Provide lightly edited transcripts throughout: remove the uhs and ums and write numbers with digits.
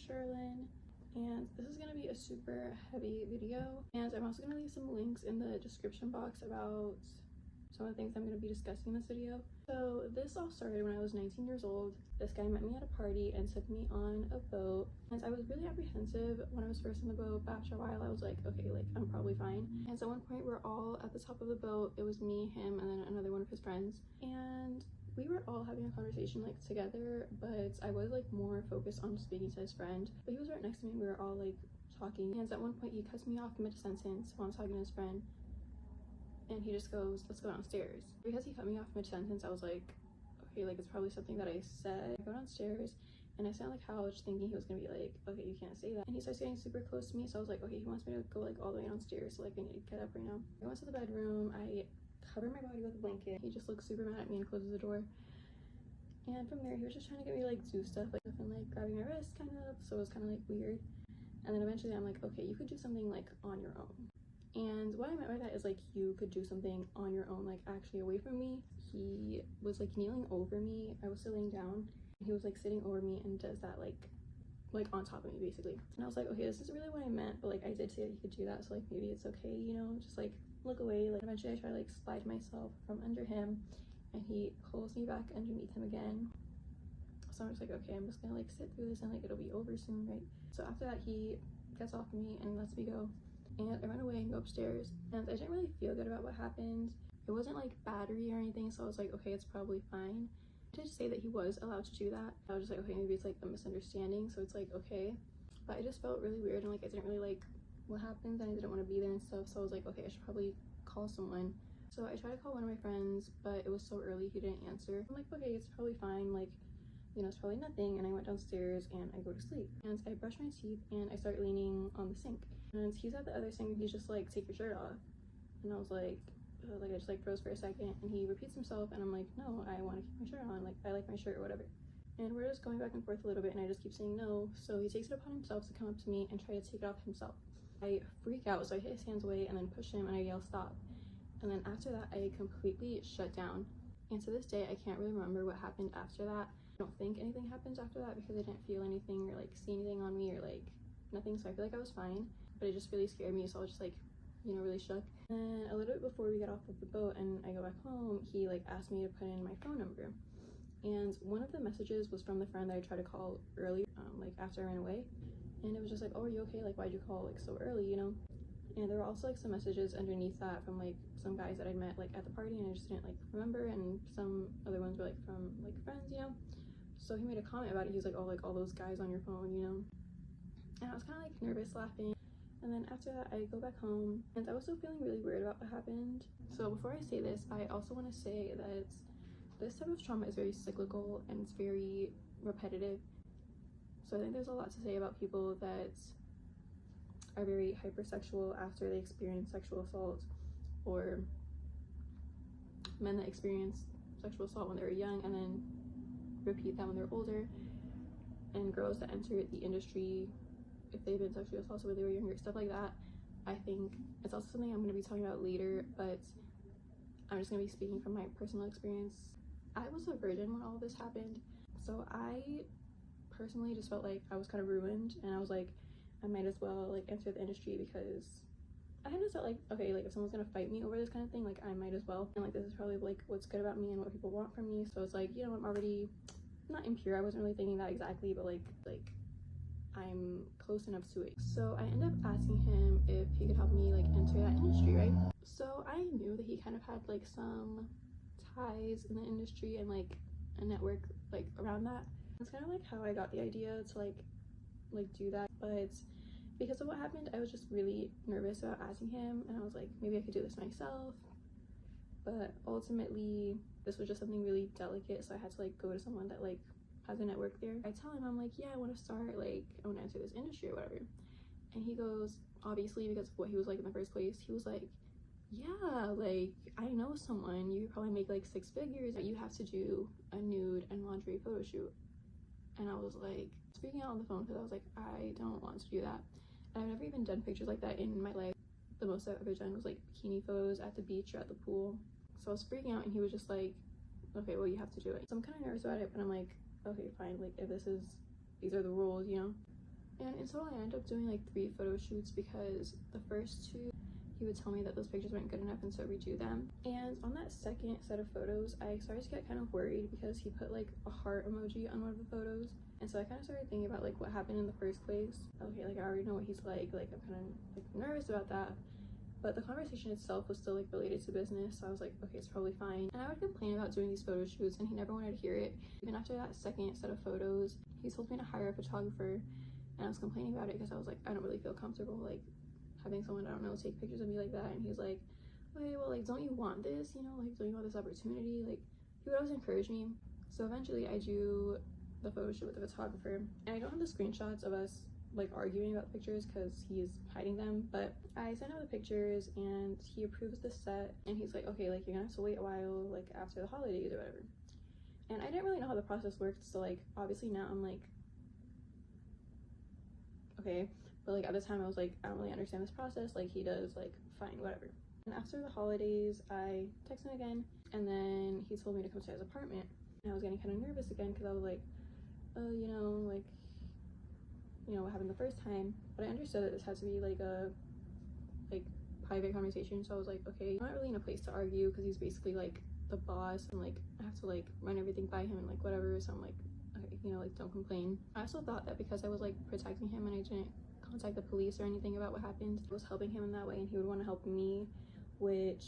Sherilyn, and this is going to be a super heavy video, and I'm also going to leave some links in the description box about some of the things I'm going to be discussing in this video. So this all started when I was 19 years old. This guy met me at a party and took me on a boat, and I was really apprehensive when I was first on the boat, but after a while I was like, okay, like I'm probably fine. And so at one point we're all at the top of the boat. It was me, him, and then another one of his friends, and we were all having a conversation like together, but I was like more focused on speaking to his friend, but he was right next to me and we were all like talking. And at one point he cuts me off mid-sentence while I'm talking to his friend, and he just goes, let's go downstairs. Because he cut me off mid-sentence, I was like, okay, like it's probably something that I said. I go downstairs and I sat on the couch thinking he was gonna be like, okay, you can't say that. And he starts getting super close to me, so I was like, okay, he wants me to go like all the way downstairs, so like I need to get up right now. I went to the bedroom, I covered my body with a blanket. He just looked super mad at me and closes the door. And from there, he was just trying to get me to like do stuff, like and like grabbing my wrist kind of, so it was kind of like weird. And then eventually I'm like, okay, you could do something like on your own. And what I meant by that is like, you could do something on your own, like actually away from me. He was like kneeling over me. I was still laying down. He was like sitting over me and does that like on top of me basically. And I was like, okay, this is really what I meant, but like I did say that he could do that, so like maybe it's okay, you know, just like look away. Like eventually I try to like slide myself from under him, and he pulls me back underneath him again. So I'm just like, okay, I'm just gonna like sit through this and like it'll be over soon, right? So after that, he gets off of me and lets me go, and I run away and go upstairs. And I didn't really feel good about what happened. It wasn't like battery or anything, so I was like, okay, it's probably fine. To say that he was allowed to do that, I was just like, okay, maybe it's like a misunderstanding, so it's like okay. But I just felt really weird, and like I didn't really like what happened, and I didn't want to be there and stuff, so I was like, okay, I should probably call someone. So I tried to call one of my friends, but it was so early he didn't answer. I'm like, okay, it's probably fine, like, you know, it's probably nothing. And I went downstairs and I go to sleep, and I brush my teeth and I start leaning on the sink, and he's at the other sink and he's just like, take your shirt off. And I was like I just like froze for a second, and he repeats himself, and I'm like, no, I want to keep my shirt on, like I like my shirt or whatever. And we're just going back and forth a little bit, and I just keep saying no. So he takes it upon himself to come up to me and try to take it off himself. I freak out, so I hit his hands away and then push him and I yell stop. And then after that, I completely shut down. And to this day, I can't really remember what happened after that. I don't think anything happens after that because I didn't feel anything or like see anything on me or like nothing, so I feel like I was fine. But it just really scared me, so I was just like, you know, really shook. And a little bit before we get off of the boat and I go back home, he like asked me to put in my phone number. And one of the messages was from the friend that I tried to call earlier, like after I ran away. And it was just like, oh, are you okay? Like, why'd you call like so early, you know? And there were also like some messages underneath that from like some guys that I'd met like at the party, and I just didn't like remember, and some other ones were like from like friends, you know? So he made a comment about it. He was like, oh, like all those guys on your phone, you know? And I was kind of like nervous, laughing. And then after that, I go back home, and I was still feeling really weird about what happened. So before I say this, I also want to say that this type of trauma is very cyclical and it's very repetitive. So I think there's a lot to say about people that are very hypersexual after they experience sexual assault, or men that experience sexual assault when they were young and then repeat that when they're older, and girls that enter the industry if they've been sexually assaulted when they were younger, stuff like that. I think it's also something I'm going to be talking about later, but I'm just going to be speaking from my personal experience. I was a virgin when all of this happened, so I personally just felt like I was kind of ruined, and I was like, I might as well like enter the industry, because I kind of felt like, okay, like if someone's gonna fight me over this kind of thing, like I might as well, and like this is probably like what's good about me and what people want from me. So it's like, you know, I'm already not impure, I wasn't really thinking that exactly, but like I'm close enough to it. So I ended up asking him if he could help me like enter that industry, right? So I knew that he kind of had like some ties in the industry and like a network like around that. It's kind of like how I got the idea to like do that, but because of what happened, I was just really nervous about asking him, and I was like, maybe I could do this myself. But ultimately, this was just something really delicate, so I had to like go to someone that like has a network there. I tell him, I'm like, yeah, I want to start, like I want to enter this industry or whatever. And he goes, obviously because of what he was like in the first place, he was like, yeah, like I know someone, you could probably make like 6 figures, but you have to do a nude and lingerie photo shoot. And I was like speaking out on the phone, because I was like, I don't want to do that. And I've never even done pictures like that in my life. The most I've ever done was like bikini photos at the beach or at the pool. So I was freaking out, and he was just like, okay, well, you have to do it. So I'm kind of nervous about it, but I'm like, okay, fine, like if these are the rules, you know. And in total, I ended up doing like 3 photo shoots because the first 2, he would tell me that those pictures weren't good enough and so redo them. And on that second set of photos, I started to get kind of worried because he put like a heart emoji on one of the photos. And so I kind of started thinking about like what happened in the first place. Okay, like I already know what he's like I'm kind of like nervous about that. But the conversation itself was still like related to business, so I was like, okay, it's probably fine. And I would complain about doing these photo shoots and he never wanted to hear it. Even after that second set of photos, he told me to hire a photographer, and I was complaining about it because I was like, I don't really feel comfortable like having someone I don't know take pictures of me like that. And he's like, okay, well, like, don't you want this, you know, like, don't you want this opportunity? Like, he would always encourage me. So eventually I do the photo shoot with the photographer, and I don't have the screenshots of us like arguing about pictures because he's hiding them, but I sent out the pictures and he approves the set, and he's like, okay, like, you're gonna have to wait a while, like after the holidays or whatever. And I didn't really know how the process worked, so like obviously now I'm like, okay, but like at the time I was like, I don't really understand this process. Like, he does, like, fine, whatever. And after the holidays I texted him again, and then he told me to come to his apartment, and I was getting kind of nervous again because I was like, oh, you know, like, you know what happened the first time. But I understood that this had to be like a private conversation, so I was like, okay, I'm not really in a place to argue because he's basically like the boss, and like I have to like run everything by him and like whatever. So I'm like, okay, you know, like, don't complain. I also thought that because I was like protecting him and I didn't contact the police or anything about what happened, I was helping him in that way, and he would want to help me, which,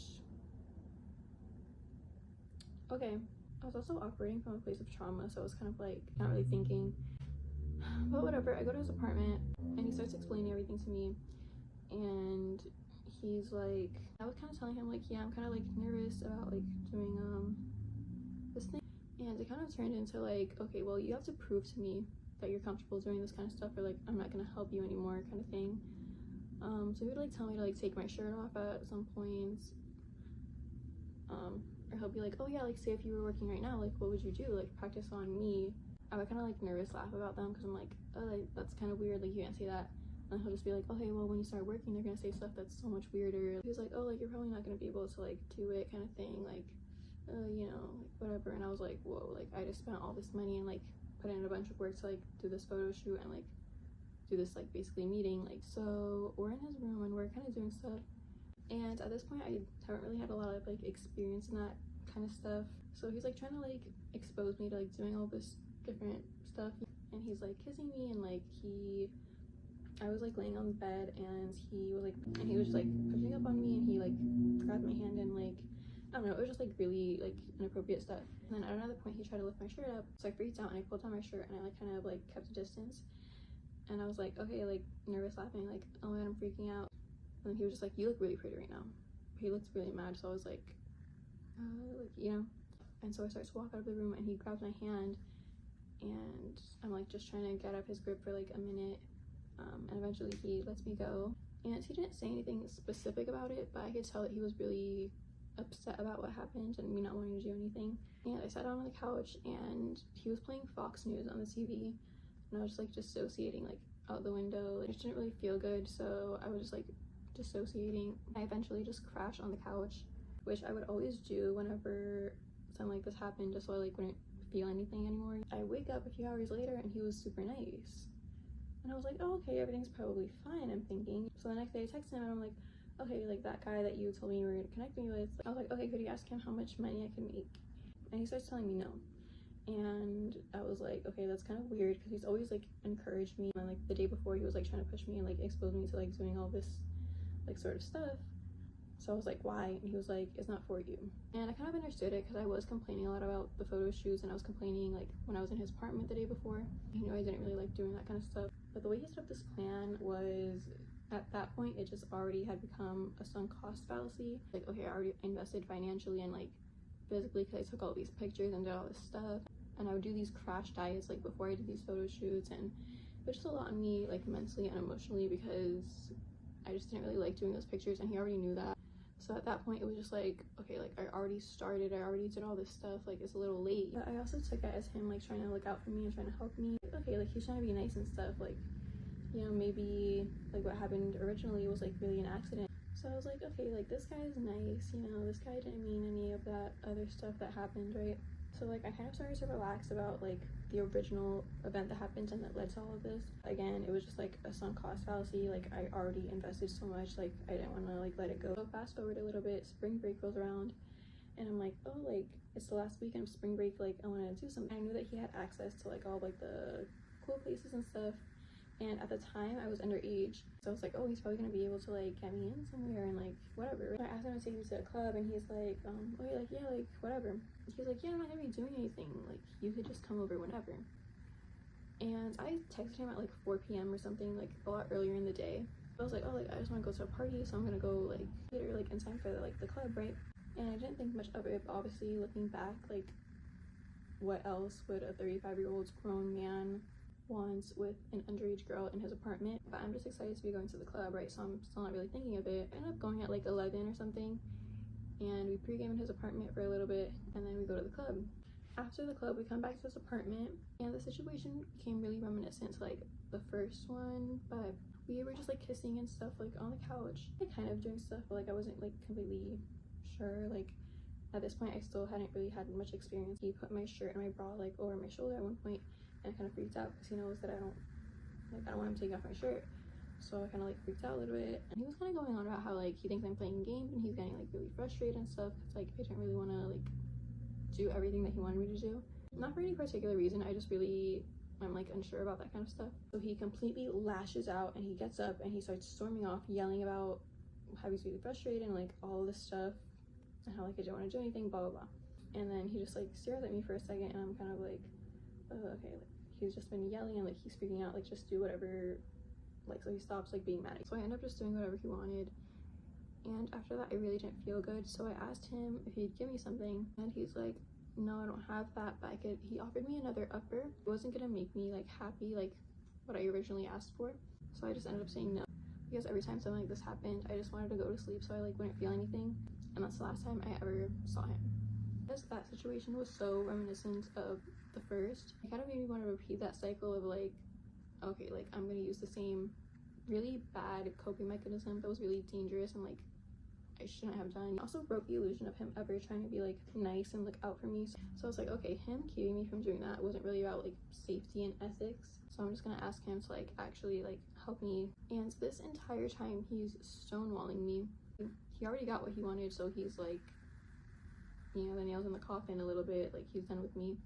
okay, I was also operating from a place of trauma, so I was kind of like not really thinking. But whatever, I go to his apartment and he starts explaining everything to me, and he's like, I was kind of telling him like, yeah, I'm kind of like nervous about like doing this thing, and it kind of turned into like, okay, well, you have to prove to me that you're comfortable doing this kind of stuff, or like I'm not gonna help you anymore, kind of thing. So he would like tell me to like take my shirt off at some points, or he'll be like, oh yeah, like, say if you were working right now, like, what would you do, like practice on me. I would kind of like nervous laugh about them because I'm like, oh, like, that's kind of weird, like you can't say that. And he'll just be like, okay, well, when you start working they're gonna say stuff that's so much weirder. He was like, oh, like, you're probably not gonna be able to like do it, kind of thing, like, you know, like, whatever. And I was like, whoa, like, I just spent all this money and like put in a bunch of work to like do this photo shoot and like do this like basically meeting. Like, so we're in his room and we're kind of doing stuff, and at this point I haven't really had a lot of like experience in that kind of stuff. So he's like trying to like expose me to like doing all this different stuff, and he's like kissing me, and like I was like laying on the bed, and he was just like pushing up on me, and he like grabbed my hand, and like, I don't know, it was just like really like inappropriate stuff. And then at another point he tried to lift my shirt up, so I freaked out and I pulled down my shirt and I like kind of like kept a distance, and I was like, okay, like nervous laughing, like, oh man, I'm freaking out. And then he was just like, you look really pretty right now. He looked really mad, so I was like, like, you know. And so I start to walk out of the room, and he grabs my hand, and I'm like just trying to get up his grip for like a minute, and eventually he lets me go. And he didn't say anything specific about it, but I could tell that he was really upset about what happened and me not wanting to do anything. And I sat down on the couch, and he was playing Fox News on the TV, and I was just like dissociating like out the window. It just didn't really feel good, so I was just like dissociating. I eventually just crashed on the couch, which I would always do whenever something like this happened, just so I like wouldn't feel anything anymore. I wake up a few hours later and he was super nice, and I was like, oh, okay, everything's probably fine, I'm thinking. So the next day I text him and I'm like, okay, like, that guy that you told me you were gonna connect me with, I was like, okay, could you ask him how much money I could make? And he starts telling me no. And I was like, okay, that's kind of weird, because he's always like encouraged me, and like the day before he was like trying to push me and like expose me to like doing all this like sort of stuff. So I was like, why? And he was like, it's not for you. And I kind of understood it, because I was complaining a lot about the photo shoots, and I was complaining like when I was in his apartment the day before. You know, I didn't really like doing that kind of stuff. But the way he set up this plan was, at that point, it just already had become a sunk cost fallacy. Like, okay, I already invested financially and like physically, because I took all these pictures and did all this stuff, and I would do these crash diets like before I did these photo shoots, and it was just a lot on me like mentally and emotionally, because I just didn't really like doing those pictures, and he already knew that. So at that point it was just like, okay, like, I already started, I already did all this stuff, like, it's a little late. But I also took it as him like trying to look out for me and trying to help me. Okay, like, he's trying to be nice and stuff, like, you know, maybe like what happened originally was like really an accident. So I was like, okay, like, this guy's nice, you know, this guy didn't mean any of that other stuff that happened, right? So like I kind of started to relax about like the original event that happened and that led to all of this. Again, it was just like a sunk cost fallacy. Like, I already invested so much, like I didn't want to like let it go. So fast forward a little bit, spring break rolls around and I'm like, oh, like it's the last weekend of spring break, like I want to do something. I knew that he had access to like all like the cool places and stuff, and at the time I was underage, so I was like, oh, he's probably gonna be able to like get me in somewhere and like whatever. So I asked him to take me to a club and he's like, oh, you're like, yeah, like whatever. He's like, yeah, I'm not gonna be doing anything, like you could just come over whenever. And I texted him at like 4 p.m. or something, like a lot earlier in the day. I was like, oh, like I just want to go to a party, so I'm gonna go like later, like in time for like the club, right? And I didn't think much of it, but obviously looking back, like what else would a 35-year-old grown man want with an underage girl in his apartment? But I'm just excited to be going to the club, right? So I'm still not really thinking of it. I ended up going at like 11 or something, and we pregame in his apartment for a little bit, and then we go to the club. After the club, we come back to his apartment, and the situation became really reminiscent to like the first one, but we were just like kissing and stuff like on the couch, like kind of doing stuff, but like I wasn't like completely sure. Like at this point I still hadn't really had much experience. He put my shirt and my bra like over my shoulder at one point, and I kind of freaked out because he knows that I don't want him taking off my shirt. So I kind of like freaked out a little bit, and he was kind of going on about how like he thinks I'm playing games and he's getting like really frustrated and stuff. It's like I didn't really want to like do everything that he wanted me to do, not for any particular reason. I just really I'm like unsure about that kind of stuff. So he completely lashes out and he gets up and he starts storming off, yelling about how he's really frustrated and like all this stuff and how like I don't want to do anything, blah blah blah. And then he just like stares at me for a second, and I'm kind of like, oh, okay, like he's just been yelling and like he's freaking out, like just do whatever, like so he stops like being mad. So I end up just doing whatever he wanted, and after that I really didn't feel good. So I asked him if he'd give me something, and he's like, no, I don't have that, but he offered me another upper. It wasn't gonna make me like happy like what I originally asked for, so I just ended up saying no, because every time something like this happened I just wanted to go to sleep so I like wouldn't feel anything, and that's the last time I ever saw him. Because that situation was so reminiscent of the first, it kind of made me want to repeat that cycle of like, okay, like I'm gonna use the same really bad coping mechanism that was really dangerous and like I shouldn't have done. I also broke the illusion of him ever trying to be like nice and look out for me. So I was like, okay, him keeping me from doing that wasn't really about like safety and ethics, so I'm just gonna ask him to like actually like help me. And this entire time he's stonewalling me. He already got what he wanted, so he's like, you know, the nails in the coffin a little bit, like he's done with me.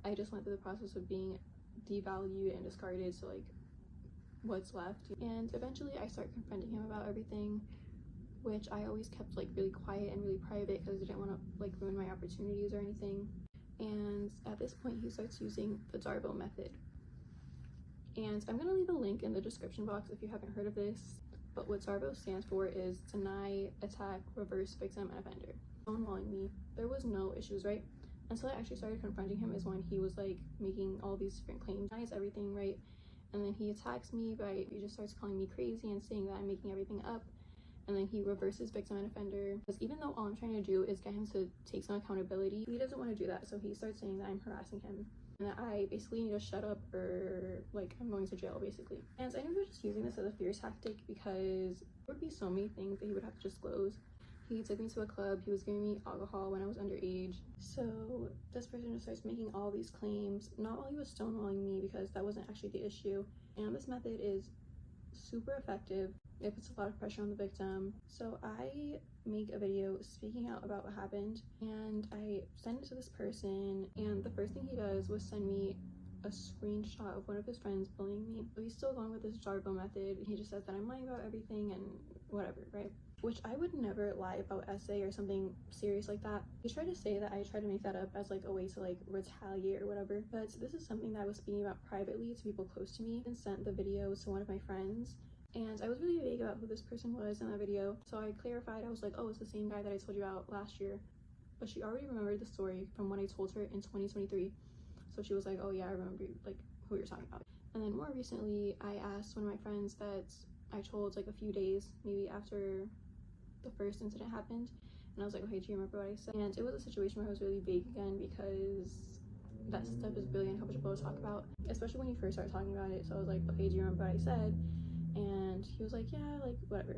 I just went through the process of being devalued and discarded, so like what's left? And eventually I started confronting him about everything, which I always kept like really quiet and really private because I didn't want to like ruin my opportunities or anything. And at this point he starts using the DARVO method, and I'm gonna leave a link in the description box if you haven't heard of this. But what DARVO stands for is deny, attack, reverse, victim, and offender. Stonewalling me, there was no issues, right? Until I actually started confronting him is when he was like making all these different claims, denies everything, right? And then he attacks me by, he just starts calling me crazy and saying that I'm making everything up. And then he reverses victim and offender, because even though all I'm trying to do is get him to take some accountability, he doesn't want to do that. So he starts saying that I'm harassing him and that I basically need to shut up or like I'm going to jail basically. And I knew he was just using this as a fear tactic because there would be so many things that he would have to disclose. He took me to a club, he was giving me alcohol when I was underage. So this person just starts making all these claims, not while he was stonewalling me, because that wasn't actually the issue. And this method is super effective. It puts a lot of pressure on the victim. So I make a video speaking out about what happened, and I send it to this person, and the first thing he does was send me a screenshot of one of his friends bullying me. So he's still going with this DARVO method. He just says that I'm lying about everything and whatever, right? Which I would never lie about essay or something serious like that. He tried to say that I tried to make that up as like a way to like retaliate or whatever, but this is something that I was speaking about privately to people close to me, and sent the video to one of my friends. And I was really vague about who this person was in that video, so I clarified. I was like, oh, it's the same guy that I told you about last year. But she already remembered the story from when I told her in 2023. So she was like, oh yeah, I remember like who you're talking about. And then more recently, I asked one of my friends that I told like a few days maybe after the first incident happened, and I was like, okay, do you remember what I said? And it was a situation where I was really vague again, because that stuff is really uncomfortable to talk about, especially when you first start talking about it. So I was like, okay, do you remember what I said? And he was like, yeah, like whatever.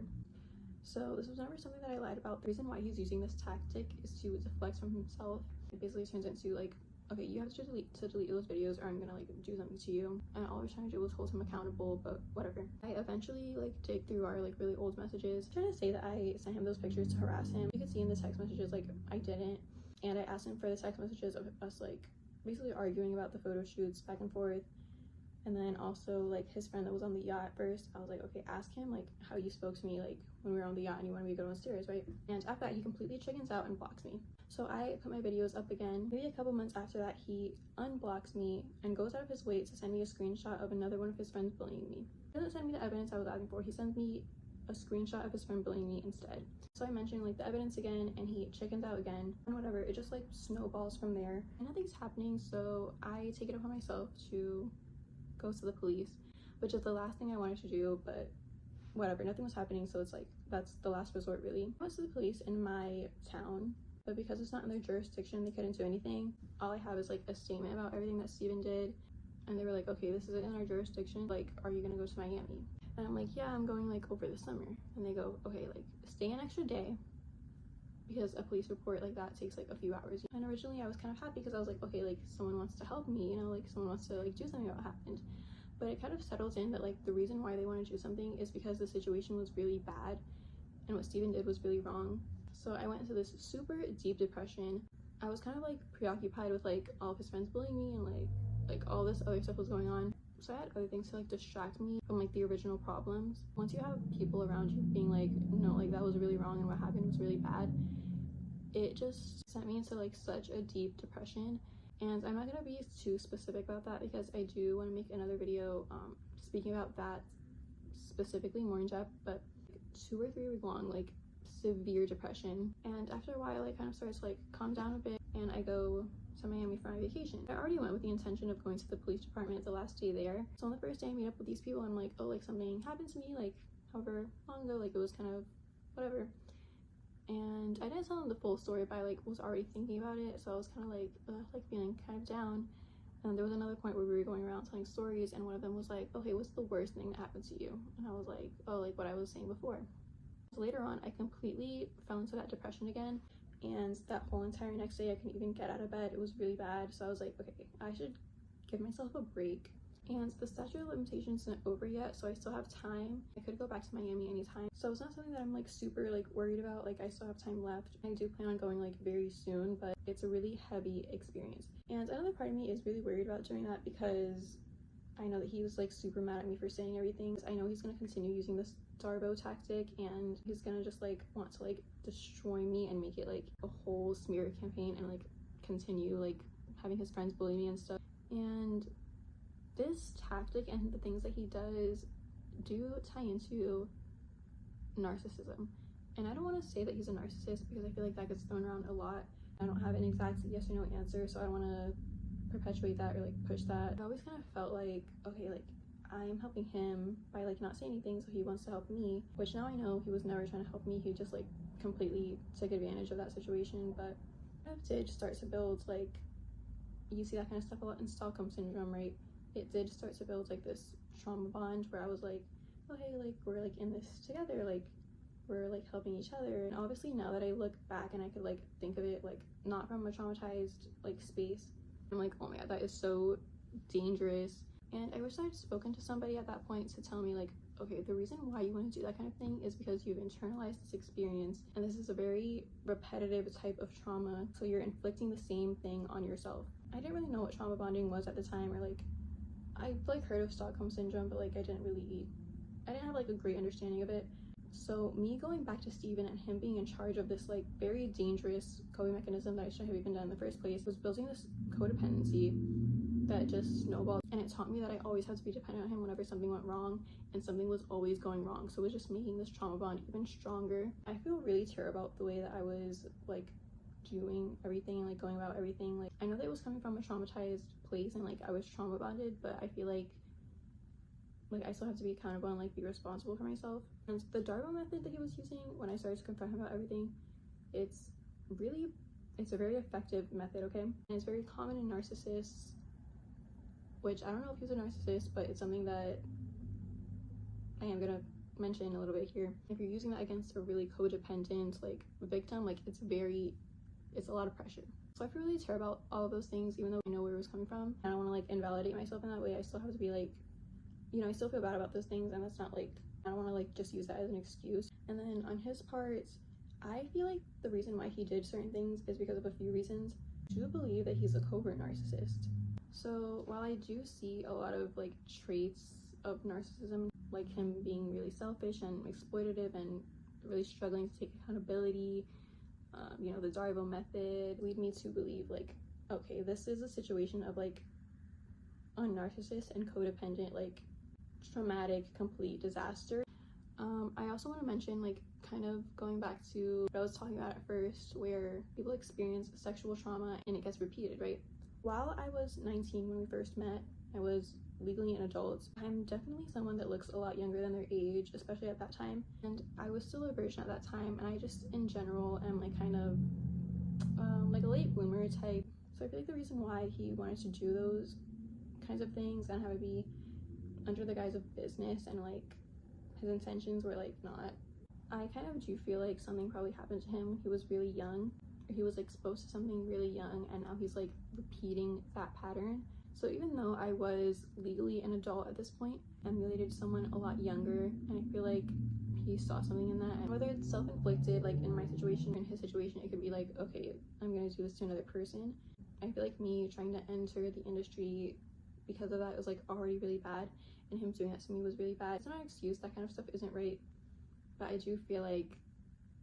So this was never something that I lied about. The reason why he's using this tactic is to deflect from himself, It basically turns into like, okay, you have to delete those videos or I'm gonna like do something to you. And all I was trying to do was hold him accountable, but whatever. I eventually like dig through our like really old messages, trying to say that I sent him those pictures to harass him. You could see in the text messages like I didn't, and I asked him for the text messages of us like basically arguing about the photo shoots back and forth. And then also like his friend that was on the yacht first, I was like, okay, ask him like how you spoke to me like when we were on the yacht and you wanted me to go downstairs, right? And after that he completely chickens out and blocks me. So I put my videos up again. Maybe a couple months after that, he unblocks me and goes out of his way to send me a screenshot of another one of his friends bullying me. He doesn't send me the evidence I was asking for, he sends me a screenshot of his friend bullying me instead. So I mentioned like the evidence again and he chickens out again and whatever, it just like snowballs from there and nothing's happening. So I take it upon myself to go to the police, which is the last thing I wanted to do, but whatever, nothing was happening, so it's like that's the last resort really. I went to the police in my town, but because it's not in their jurisdiction they couldn't do anything. All I have is like a statement about everything that Steven did, and they were like, okay, this isn't in our jurisdiction, like are you gonna go to Miami? And I'm like, yeah, I'm going like over the summer. And they go, okay, like stay an extra day, because a police report like that takes like a few hours. And originally I was kind of happy because I was like, okay, like someone wants to help me, you know, like someone wants to like do something about what happened. But it kind of settles in that like the reason why they want to do something is because the situation was really bad and what Steven did was really wrong. So I went into this super deep depression. I was kind of like preoccupied with like all of his friends bullying me and like all this other stuff was going on. So I had other things to like distract me from like the original problems. Once you have people around you being like, no, like that was really wrong and what happened was really bad, it just sent me into like such a deep depression. And I'm not going to be too specific about that because I do want to make another video speaking about that specifically more in depth, but 2 or 3 week long like severe depression. And after a while I kind of started to like calm down a bit and I go to Miami for my vacation. I already went with the intention of going to the police department the last day there. So on the first day I meet up with these people, I'm like, oh, like something happened to me like however long ago, like it was kind of whatever. And I didn't tell them the full story, but I like was already thinking about it, so I was kind of like feeling kind of down. And there was another point where we were going around telling stories and one of them was like, okay, what's the worst thing that happened to you? And I was like, oh, like what I was saying before. So later on I completely fell into that depression again, and that whole entire next day I couldn't even get out of bed. It was really bad. So I was like, okay, I should give myself a break. And the statute of limitations isn't over yet, so I still have time. I could go back to Miami anytime, so it's not something that I'm like super like worried about. Like I still have time left. I do plan on going like very soon, but it's a really heavy experience. And another part of me is really worried about doing that because I know that he was like super mad at me for saying everything. I know he's gonna continue using this DARVO tactic and he's gonna just like want to like destroy me and make it like a whole smear campaign and like continue like having his friends bully me and stuff. And this tactic and the things that he does do tie into narcissism. And I don't want to say that he's a narcissist because I feel like that gets thrown around a lot. I don't have an exact yes or no answer, so I don't want to perpetuate that or like push that. I always kind of felt like, okay, like I'm helping him by like not saying anything, so he wants to help me, which now I know he was never trying to help me. He just like completely took advantage of that situation. But it did start to build, like you see that kind of stuff a lot in Stockholm syndrome, right? It did start to build like this trauma bond where I was like, oh hey, like we're like in this together, like we're like helping each other. And obviously now that I look back and I could like think of it like not from a traumatized like space, I'm like, oh my god, that is so dangerous. And I wish I had spoken to somebody at that point to tell me like, okay, the reason why you want to do that kind of thing is because you've internalized this experience and this is a very repetitive type of trauma, so you're inflicting the same thing on yourself. I didn't really know what trauma bonding was at the time, or like I've like heard of Stockholm syndrome, but like I didn't have like a great understanding of it. So me going back to Steven and him being in charge of this like very dangerous coping mechanism that I shouldn't have even done in the first place was building this codependency that just snowballed. And it taught me that I always had to be dependent on him whenever something went wrong, and something was always going wrong. So it was just making this trauma bond even stronger. I feel really terrible about the way that I was like doing everything and like going about everything. Like I know that it was coming from a traumatized place and like I was trauma bonded, but I feel like I still have to be accountable and like be responsible for myself. And the DARVO method that he was using when I started to confront him about everything, it's a very effective method, okay? And it's very common in narcissists, which I don't know if he's a narcissist, but it's something that I am gonna mention a little bit here. If you're using that against a really codependent like victim, like it's a lot of pressure. So I feel really terrible about all of those things, even though I know where it was coming from. I don't want to like invalidate myself in that way. I still have to be like, you know, I still feel bad about those things, and that's not like, I don't want to like just use that as an excuse. And then on his part, I feel like the reason why he did certain things is because of a few reasons. I do believe that he's a covert narcissist. So while I do see a lot of like traits of narcissism, like him being really selfish and exploitative and really struggling to take accountability, you know, the DARVO method lead me to believe like, okay, this is a situation of like a narcissist and codependent, like traumatic, complete disaster. I also want to mention, like, kind of going back to what I was talking about at first, where people experience sexual trauma and it gets repeated, right? While I was 19 when we first met, I was legally an adult. I'm definitely someone that looks a lot younger than their age, especially at that time, and I was still a virgin at that time, and I just in general am like kind of like a late bloomer type. So I feel like the reason why he wanted to do those kinds of things and have it be under the guise of business and like his intentions were like not, I kind of do feel like something probably happened to him when he was really young, or he was exposed to something really young, and now he's like repeating that pattern. So even though I was legally an adult at this point, I emulated someone a lot younger, and I feel like he saw something in that. And whether it's self-inflicted, like in my situation or in his situation, it could be like, okay, I'm gonna do this to another person. I feel like me trying to enter the industry because of that was like already really bad, and him doing that to me was really bad. It's not an excuse, that kind of stuff isn't right, but I do feel like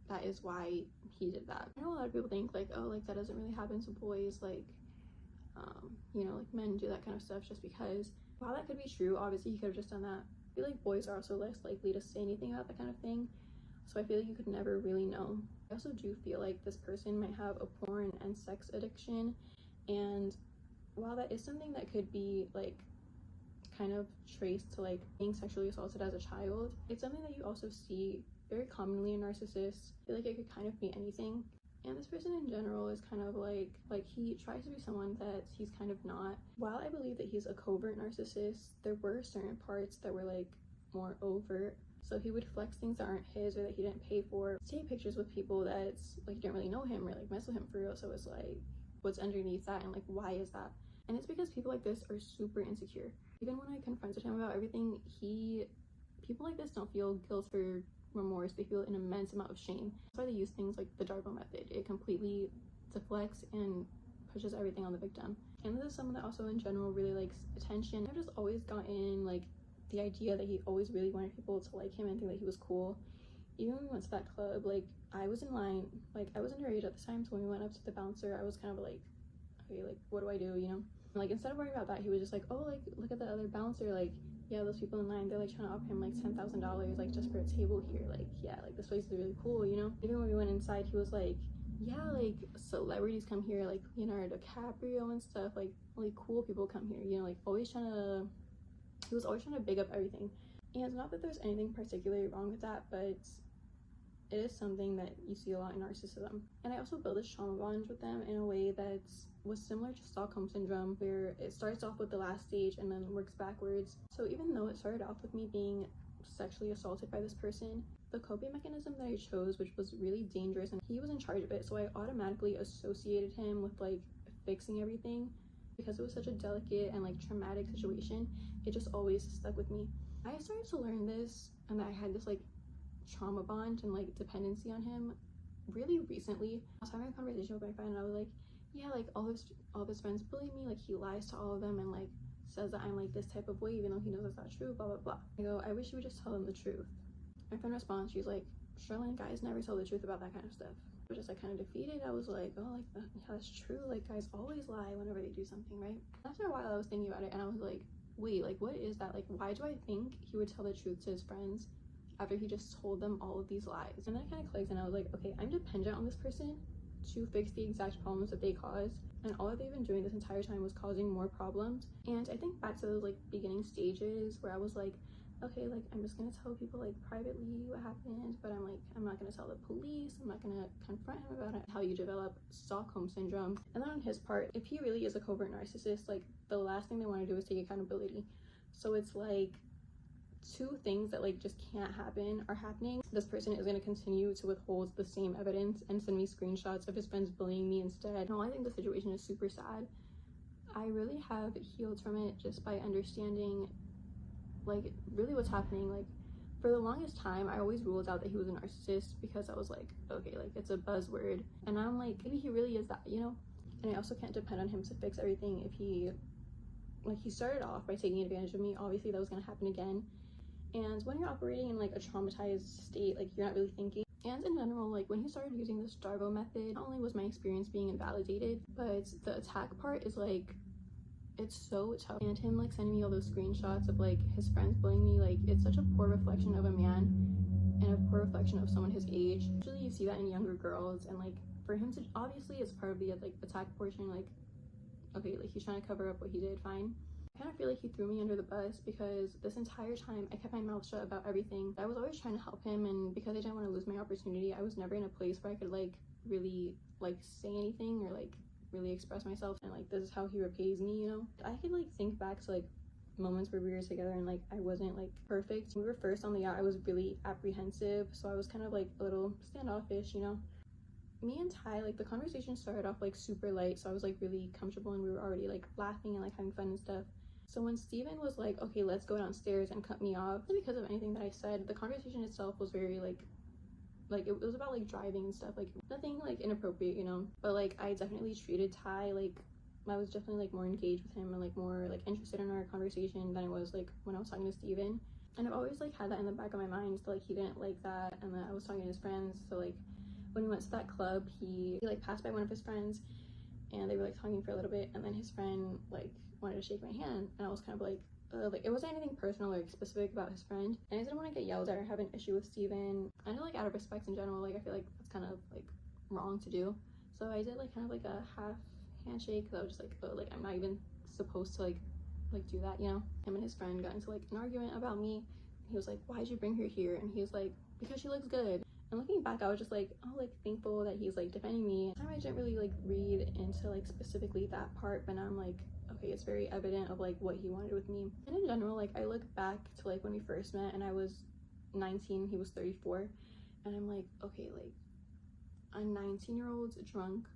that is why he did that. I know a lot of people think like, oh, like that doesn't really happen to boys, like you know, like men do that kind of stuff just because. While that could be true, obviously he could have just done that. I feel like boys are also less likely to say anything about that kind of thing, so I feel like you could never really know. I also do feel like this person might have a porn and sex addiction, and while that is something that could be like kind of traced to like being sexually assaulted as a child, it's something that you also see very commonly in narcissists. I feel like it could kind of be anything. And this person in general is kind of like he tries to be someone that he's kind of not. While I believe that he's a covert narcissist, there were certain parts that were like more overt. So he would flex things that aren't his or that he didn't pay for, take pictures with people that's like didn't really know him or like mess with him for real. So it's like, what's underneath that, and like why is that? And it's because people like this are super insecure. Even when I confronted him about everything, people like this don't feel guilt or remorse, they feel an immense amount of shame. That's why they use things like the DARVO method. It completely deflects and pushes everything on the victim. And this is someone that also in general really likes attention. I've just always gotten like the idea that he always really wanted people to like him and think that he was cool. Even when we went to that club, like I was in line, like I was underage at the time, so when we went up to the bouncer, I was kind of like, okay, like what do I do, you know? Like instead of worrying about that, he was just like, oh, like look at the other bouncer, like yeah, those people in line, they're like trying to offer him like $10,000 like just for a table here, like yeah, like this place is really cool, you know? Even when we went inside, he was like, yeah, like celebrities come here, like Leonardo DiCaprio and stuff, like really cool people come here, you know, like he was always trying to big up everything. And not that there's anything particularly wrong with that, but it is something that you see a lot in narcissism. And I also built this trauma bond with them in a way that was similar to Stockholm Syndrome, where it starts off with the last stage and then works backwards. So even though it started off with me being sexually assaulted by this person, the coping mechanism that I chose, which was really dangerous, and he was in charge of it, so I automatically associated him with like fixing everything. Because it was such a delicate and like traumatic situation, it just always stuck with me. I started to learn this, and that I had this like trauma bond and like dependency on him really recently. I was having a conversation with my friend, and I was like, yeah, like all of his friends bully me, like he lies to all of them and like says that I'm like this type of way even though he knows that's not true, blah blah blah. I go, I wish you would just tell him the truth. My friend responds, she's like, Charlene, guys never tell the truth about that kind of stuff. I was just like kind of defeated. I was like, oh, like yeah, that's true, like guys always lie whenever they do something, right? After a while I was thinking about it, and I was like, wait, like what is that? Like why do I think he would tell the truth to his friends after he just told them all of these lies? And then it kind of clicked, and I was like, okay, I'm dependent on this person to fix the exact problems that they caused, and all that they've been doing this entire time was causing more problems. And I think back to those like beginning stages where I was like, okay, like I'm just gonna tell people like privately what happened, but I'm not gonna tell the police, I'm not gonna confront him about it. How you develop Stockholm Syndrome. And then on his part, if he really is a covert narcissist, like the last thing they want to do is take accountability. So it's like two things that like just can't happen are happening. This person is going to continue to withhold the same evidence and send me screenshots of his friends bullying me instead. No, I think the situation is super sad. I really have healed from it just by understanding like really what's happening. Like for the longest time I always ruled out that he was a narcissist because I was like, okay, like it's a buzzword, and I'm like, maybe he really is that, you know. And I also can't depend on him to fix everything. If he started off by taking advantage of me, obviously that was going to happen again. And when you're operating in like a traumatized state, like you're not really thinking. And in general, like when he started using this DARVO method, not only was my experience being invalidated, but the attack part is like, it's so tough. And him like sending me all those screenshots of like his friends bullying me, like it's such a poor reflection of a man and a poor reflection of someone his age. Usually you see that in younger girls, and like for him to, obviously it's part of the like attack portion, like okay, like he's trying to cover up what he did, fine. I kind of feel like he threw me under the bus because this entire time I kept my mouth shut about everything. I was always trying to help him, and because I didn't want to lose my opportunity, I was never in a place where I could like really like say anything or like really express myself, and like this is how he repays me, you know. I could like think back to like moments where we were together and like I wasn't like perfect. When we were first on the yacht, I was really apprehensive, so I was kind of like a little standoffish, you know. Me and Ty, like the conversation started off like super light, so I was like really comfortable and we were already like laughing and like having fun and stuff. So when Steven was like, okay, let's go downstairs, and cut me off because of anything that I said, the conversation itself was very like it was about like driving and stuff, like nothing like inappropriate, you know. But like I definitely treated Ty like I was definitely like more engaged with him and like more like interested in our conversation than I was like when I was talking to Steven. And I've always like had that in the back of my mind, so like he didn't like that, and that I was talking to his friends. So like when we went to that club, he like passed by one of his friends and they were like talking for a little bit, and then his friend like wanted to shake my hand, and I was kind of like it wasn't anything personal or like, specific about his friend, and I didn't want to get yelled at or have an issue with Steven. I know like out of respect in general, like I feel like that's kind of like wrong to do, so I did like kind of like a half handshake because I was just like, oh, like I'm not even supposed to like do that, you know. Him and his friend got into like an argument about me. He was like, why'd you bring her here? And he was like, because she looks good. And looking back, I was just like, oh, like thankful that he's like defending me. At the time I didn't really like read into like specifically that part, but now I'm like, okay, it's very evident of like what he wanted with me. And in general, like I look back to like when we first met and I was 19, he was 34, and I'm like, okay, like a 19-year-old drunk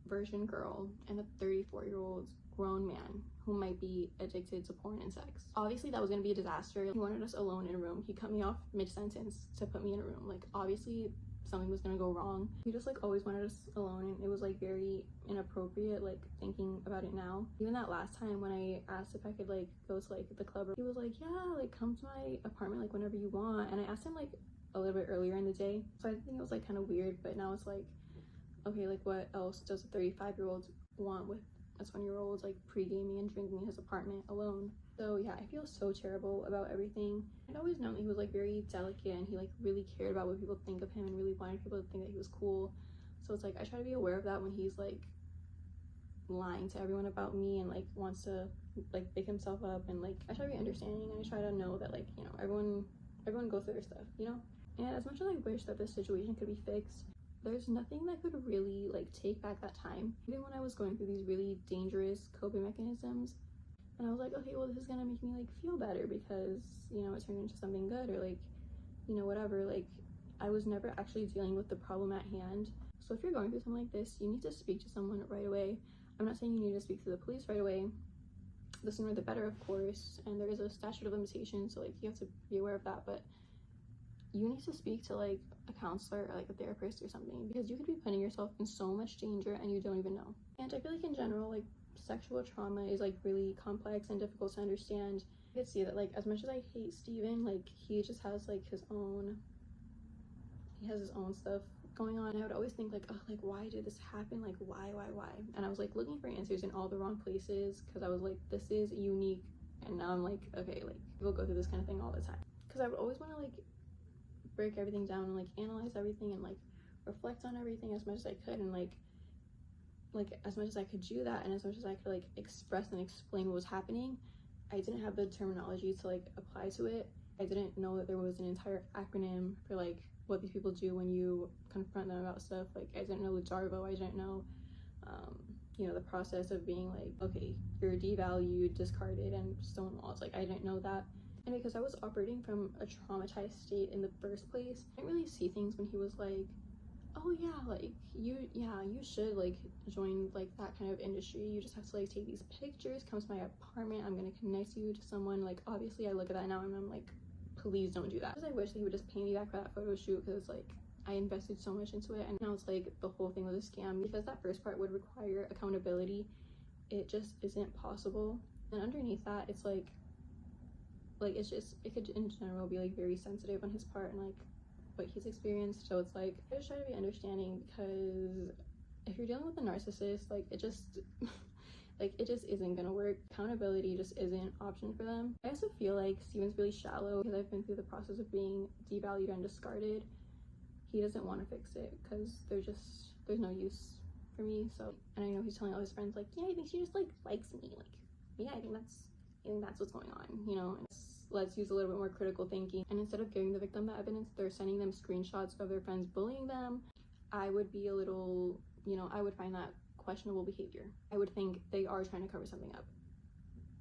virgin girl and a 34-year-old grown man who might be addicted to porn and sex. Obviously that was gonna be a disaster. He wanted us alone in a room. He cut me off mid-sentence to put me in a room. Like obviously something was gonna go wrong. He just like always wanted us alone, and it was like very inappropriate, like thinking about it now. Even that last time when I asked if I could like go to like the club, he was like, yeah, like come to my apartment like whenever you want. And I asked him like a little bit earlier in the day, so I think it was like kind of weird, but now it's like, okay, like what else does a 35-year-old want with a 20-year-old like pre-gaming and drinking in his apartment alone? So yeah, I feel so terrible about everything. I'd always known that he was like very delicate, and he like really cared about what people think of him and really wanted people to think that he was cool. So it's like I try to be aware of that when he's like lying to everyone about me and like wants to like pick himself up, and like I try to be understanding, and I try to know that like, you know, everyone goes through their stuff, you know. And as much as I wish that this situation could be fixed, there's nothing that could really like take back that time. Even when I was going through these really dangerous coping mechanisms, and I was like, okay, well this is gonna make me like feel better because, you know, it turned into something good, or like, you know, whatever, like I was never actually dealing with the problem at hand. So if you're going through something like this, you need to speak to someone right away. I'm not saying you need to speak to the police right away. The sooner the better, of course, and there is a statute of limitations, so like you have to be aware of that. But you need to speak to like a counselor or like a therapist or something, because you could be putting yourself in so much danger and you don't even know. And I feel like in general, like sexual trauma is like really complex and difficult to understand. I could see that like as much as I hate Steven, like he just has like his own stuff going on. And I would always think like, oh, like why did this happen? Like why? And I was like looking for answers in all the wrong places, because I was like, this is unique. And now I'm like, okay, like people go through this kind of thing all the time, because I would always want to like break everything down and like analyze everything and like reflect on everything as much as I could, and like as much as I could do that, and as much as I could like express and explain what was happening, I didn't have the terminology to like apply to it. I didn't know that there was an entire acronym for like what these people do when you confront them about stuff. Like I didn't know the DARVO, I didn't know you know, the process of being like, okay, you're devalued, discarded, and stonewalled. Like I didn't know that. And because I was operating from a traumatized state in the first place, I didn't really see things when he was like, oh yeah, like you should like join like that kind of industry. You just have to like take these pictures, come to my apartment, I'm gonna connect you to someone. Like obviously I look at that now and I'm like, please don't do that. Because I wish that he would just pay me back for that photo shoot, because like I invested so much into it, and now it's like the whole thing was a scam. Because that first part would require accountability, it just isn't possible. And underneath that, it's like it's just, it could in general be like very sensitive on his part and like what he's experienced. So it's like I just try to be understanding, because if you're dealing with a narcissist, like it just like it just isn't gonna work. Accountability just isn't an option for them. I also feel like Steven's really shallow, because I've been through the process of being devalued and discarded. He doesn't want to fix it because there's no use for me. So, and I know he's telling all his friends like, yeah, I think she just like likes me, like yeah, I think that's what's going on, you know. And let's use a little bit more critical thinking, and instead of giving the victim the evidence, they're sending them screenshots of their friends bullying them. I would be a little, you know, I would find that questionable behavior. I would think they are trying to cover something up.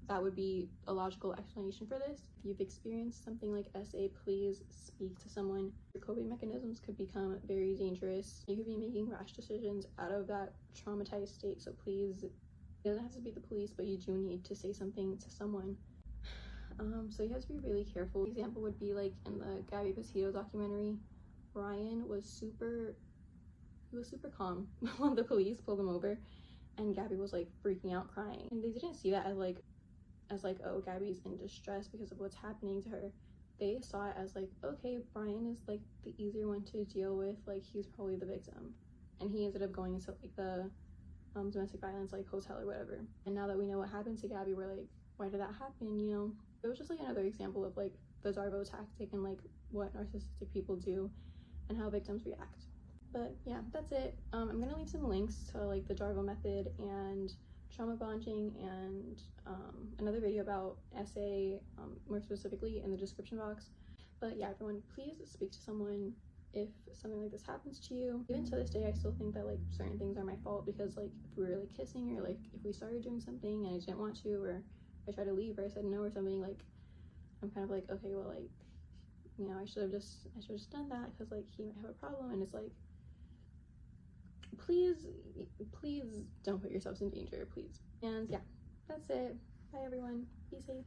That would be a logical explanation for this. If you've experienced something like SA, please speak to someone. Your coping mechanisms could become very dangerous. You could be making rash decisions out of that traumatized state. So please, it doesn't have to be the police, but you do need to say something to someone. So you have to be really careful. An example would be like in the Gabby Petito documentary, Ryan was super calm when the police pulled him over, and Gabby was like freaking out crying. And they didn't see that as like, oh, Gabby's in distress because of what's happening to her. They saw it as like, okay, Brian is like the easier one to deal with, like he's probably the victim. And he ended up going into like the domestic violence like hotel or whatever. And now that we know what happened to Gabby, we're like, why did that happen, you know? It was just like another example of like the DARVO tactic and like what narcissistic people do and how victims react. But yeah, that's it. I'm gonna leave some links to like the DARVO method and trauma bonding and another video about SA more specifically in the description box. But yeah, everyone, please speak to someone if something like this happens to you. Even to this day, I still think that like certain things are my fault, because like if we were like kissing, or like if we started doing something and I didn't want to, or I tried to leave, or I said no or something, like I'm kind of like, okay, well, like, you know, I should have just done that, because like he might have a problem. And it's like, please don't put yourselves in danger, please. And yeah, that's it. Bye everyone, be safe.